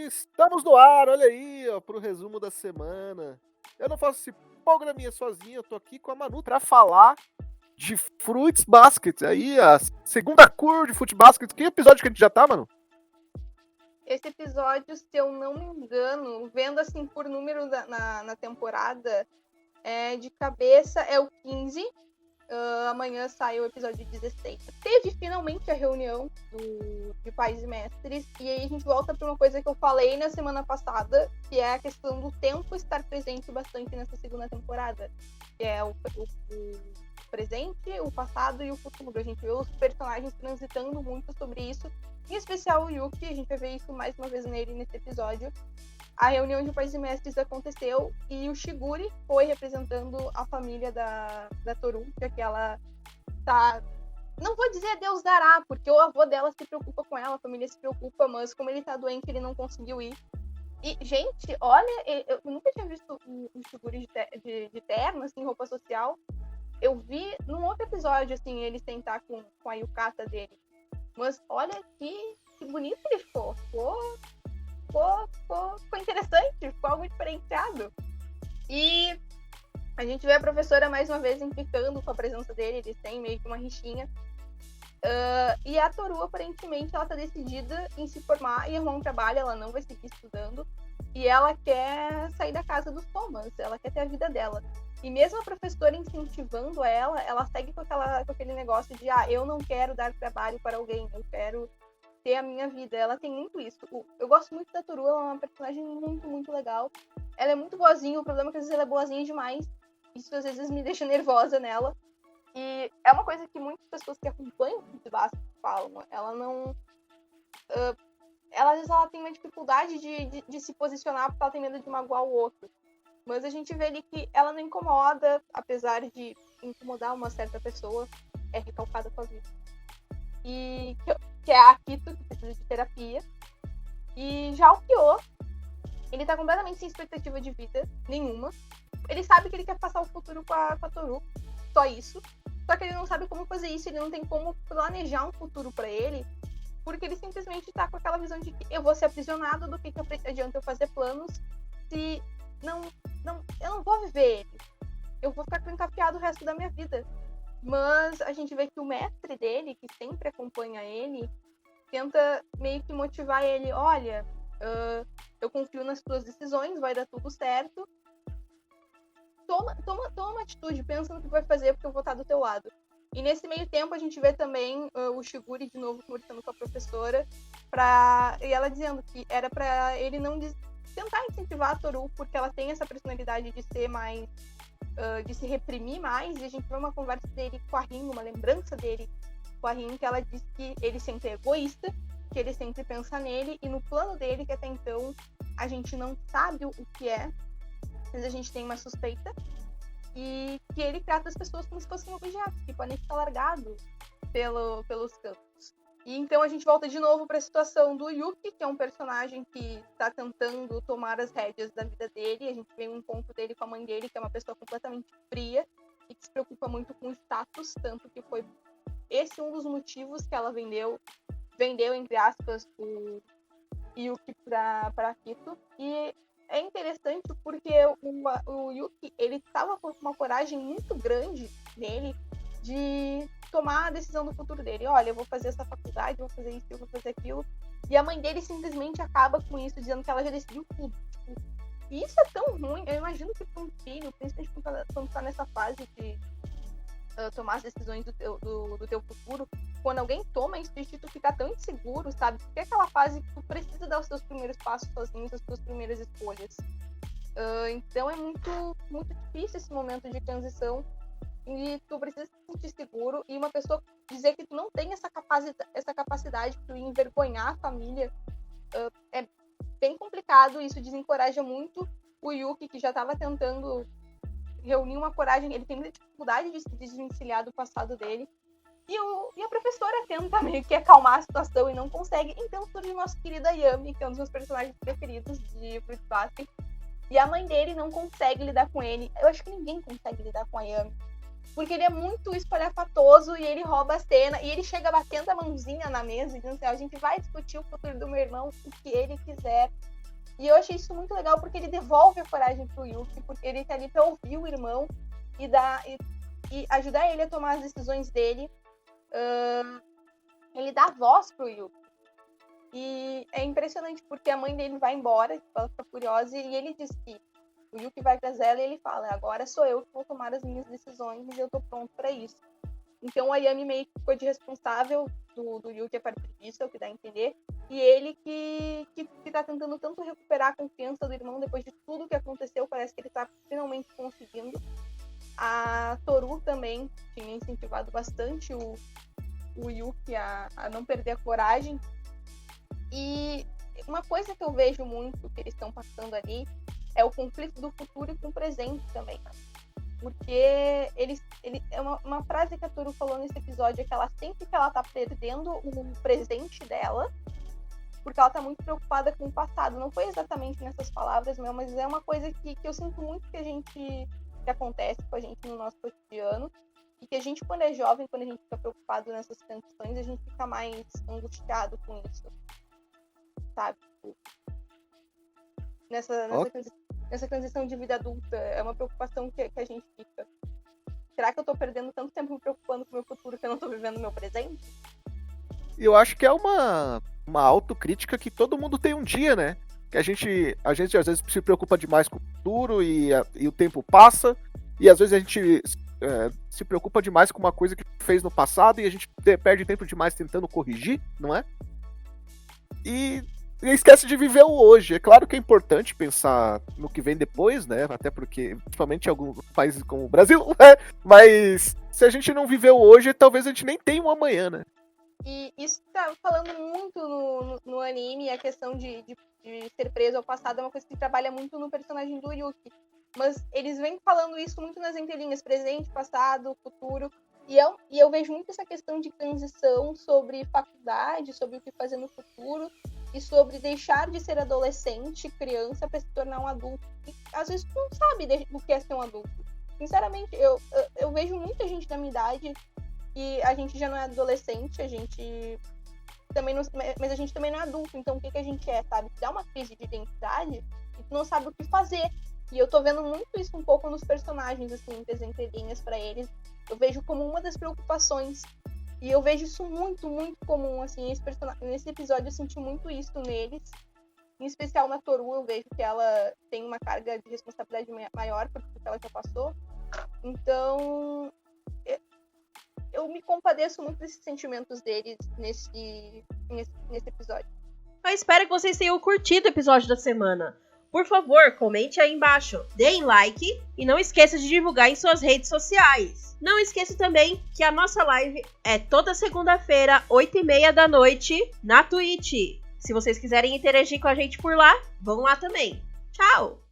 Estamos no ar, olha aí, ó, para o resumo da semana. Eu não faço esse programinha sozinho, eu tô aqui com a Manu para falar de Fruits Basket. Aí, a segunda cur de Fruits Basket. Que episódio que a gente já tá, Manu? Esse episódio, se eu não me engano, vendo assim por número na temporada, de cabeça é o 15. Amanhã sai o episódio 16. Teve finalmente a reunião de pais e mestres, e aí a gente volta para uma coisa que eu falei na semana passada, que é a questão do tempo estar presente bastante nessa segunda temporada, que é o presente, o passado e o futuro. A gente vê os personagens transitando muito sobre isso, em especial o Yuki, a gente vai ver isso mais uma vez nesse episódio. A reunião de pais e mestres aconteceu e o Shiguri foi representando a família da Toru, já que ela tá... Não vou dizer Deus dará, porque o avô dela se preocupa com ela, a família se preocupa, mas como ele tá doente, ele não conseguiu ir. E, gente, olha, eu nunca tinha visto o Shiguri de terno, assim, roupa social. Eu vi num outro episódio, assim, ele sentar com a yukata dele. Mas olha que bonito ele ficou. Ficou interessante, ficou algo diferenciado. E a gente vê a professora mais uma vez implicando com a presença dele, eles têm meio que uma rixinha. E a Toru, aparentemente, ela tá decidida em se formar e arrumar um trabalho, ela não vai seguir estudando. E ela quer sair da casa dos Thomas, ela quer ter a vida dela. E mesmo a professora incentivando ela segue com aquele negócio de eu não quero dar trabalho para alguém, eu quero ter a minha vida. Ela tem muito isso. Eu gosto muito da Toru, ela é uma personagem muito, muito legal. Ela é muito boazinha, o problema é que às vezes ela é boazinha demais. Isso às vezes me deixa nervosa nela. E é uma coisa que muitas pessoas que acompanham o Basket falam. Ela não... às vezes ela tem uma dificuldade de se posicionar porque ela tem medo de magoar o outro. Mas a gente vê ali que ela não incomoda, apesar de incomodar uma certa pessoa, é recalcada com a vida. E que é a Akito, que precisa de terapia. E já o Kyo, ele tá completamente sem expectativa de vida nenhuma. Ele sabe que ele quer passar o futuro com a Toru, só isso. Só que ele não sabe como fazer isso, ele não tem como planejar um futuro pra ele, porque ele simplesmente tá com aquela visão de que eu vou ser aprisionado, do que adianta eu fazer planos se eu não vou viver ele. Eu vou ficar encapeado o resto da minha vida. Mas a gente vê que o mestre dele, que sempre acompanha ele, tenta meio que motivar ele. Olha, eu confio nas tuas decisões, vai dar tudo certo. Toma uma atitude, pensa no que vai fazer, porque eu vou estar do teu lado. E nesse meio tempo a gente vê também o Shiguri de novo conversando com a professora, e ela dizendo que era para ele não tentar incentivar a Toru, porque ela tem essa personalidade de ser mais... de se reprimir mais, e a gente vê uma conversa dele com a Rin, uma lembrança dele com a Rin, que ela diz que ele sempre é egoísta, que ele sempre pensa nele, e no plano dele, que até então a gente não sabe o que é, mas a gente tem uma suspeita, e que ele trata as pessoas como se fossem objetos, que podem ficar largados pelos campos. E então a gente volta de novo para a situação do Yuki, que é um personagem que está tentando tomar as rédeas da vida dele. A gente vê um encontro dele com a mãe dele, que é uma pessoa completamente fria e que se preocupa muito com o status, tanto que foi esse um dos motivos que ela vendeu, entre aspas, o Yuki para Akito. E é interessante porque o Yuki, ele estava com uma coragem muito grande nele de tomar a decisão do futuro dele. Olha, eu vou fazer essa faculdade, eu vou fazer isso, eu vou fazer aquilo. E a mãe dele simplesmente acaba com isso, dizendo que ela já decidiu tudo. E isso é tão ruim. Eu imagino que para um filho, principalmente quando tá nessa fase de tomar as decisões do teu futuro, quando alguém toma isso de ti, tu fica tão inseguro, sabe? Porque é aquela fase que tu precisa dar os teus primeiros passos sozinho, as tuas primeiras escolhas. Então é muito, muito difícil esse momento de transição, e tu precisa se sentir seguro, e uma pessoa dizer que tu não tem essa capacidade de envergonhar a família é bem complicado. Isso desencoraja muito o Yuki, que já estava tentando reunir uma coragem. Ele tem muita dificuldade de se desvencilhar do passado dele, e a professora tenta meio que acalmar a situação e não consegue. Então surge o nosso querido Ayami, que é um dos meus personagens preferidos de Fruits Basket, e a mãe dele não consegue lidar com ele. Eu acho que ninguém consegue lidar com a Ayami, porque ele é muito espalhafatoso e ele rouba a cena, e ele chega batendo a mãozinha na mesa e dizendo assim: a gente vai discutir o futuro do meu irmão, o que ele quiser, E eu achei isso muito legal porque ele devolve a coragem pro Yuki, porque ele tá ali pra ouvir o irmão e ajudar ele a tomar as decisões dele. Ele dá voz pro Yuki. E é impressionante porque a mãe dele vai embora, ela fica furiosa, e ele diz que o Yuki vai pra Zella e ele fala: agora sou eu que vou tomar as minhas decisões e eu tô pronto pra isso. Então a Yami meio que ficou de responsável do Yuki a partir disso, é o que dá a entender. E ele que tá tentando tanto recuperar a confiança do irmão depois de tudo que aconteceu, parece que ele tá finalmente conseguindo. A Toru também tinha incentivado bastante o Yuki a não perder a coragem. E uma coisa que eu vejo muito que eles estão passando ali é o conflito do futuro com o presente também. Porque é uma frase que a Toru falou nesse episódio, é que ela sente que ela tá perdendo o presente dela, porque ela tá muito preocupada com o passado. Não foi exatamente nessas palavras, mas é uma coisa que eu sinto muito que acontece com a gente no nosso cotidiano, e que a gente, quando é jovem, quando a gente fica preocupado nessas questões, a gente fica mais angustiado com isso, sabe? Nessa transição de vida adulta, é uma preocupação que a gente fica. Será que eu tô perdendo tanto tempo me preocupando com o meu futuro que eu não tô vivendo o meu presente? E eu acho que é uma autocrítica que todo mundo tem um dia, né? Que a gente às vezes se preocupa demais com o futuro e o tempo passa, e às vezes a gente se preocupa demais com uma coisa que fez no passado e a gente perde tempo demais tentando corrigir, não é? E esquece de viver o hoje. É claro que é importante pensar no que vem depois, né? Até porque, principalmente em alguns países como o Brasil, né? Mas se a gente não viver o hoje, talvez a gente nem tenha um amanhã, né? E isso tá falando muito no anime, a questão de ser preso ao passado é uma coisa que trabalha muito no personagem do Yuki. Mas eles vêm falando isso muito nas entrelinhas, presente, passado, futuro. E eu vejo muito essa questão de transição sobre faculdade, sobre o que fazer no futuro, e sobre deixar de ser adolescente, criança, para se tornar um adulto. E às vezes tu não sabe o que é ser um adulto. Sinceramente, eu vejo muita gente da minha idade e a gente já não é adolescente, a gente também não, mas a gente também não é adulto. Então o que a gente é, sabe? Dá uma crise de identidade e tu não sabe o que fazer. E eu tô vendo muito isso um pouco nos personagens, assim, das entrelinhas pra eles. Eu vejo como uma das preocupações. E eu vejo isso muito, muito comum, assim, nesse episódio eu senti muito isso neles. Em especial na Toru, eu vejo que ela tem uma carga de responsabilidade maior por tudo que ela já passou. Então, eu me compadeço muito desses sentimentos deles nesse episódio. Eu espero que vocês tenham curtido o episódio da semana. Por favor, comente aí embaixo, deem like e não esqueça de divulgar em suas redes sociais. Não esqueça também que a nossa live é toda segunda-feira, 8h30 da noite, na Twitch. Se vocês quiserem interagir com a gente por lá, vão lá também. Tchau!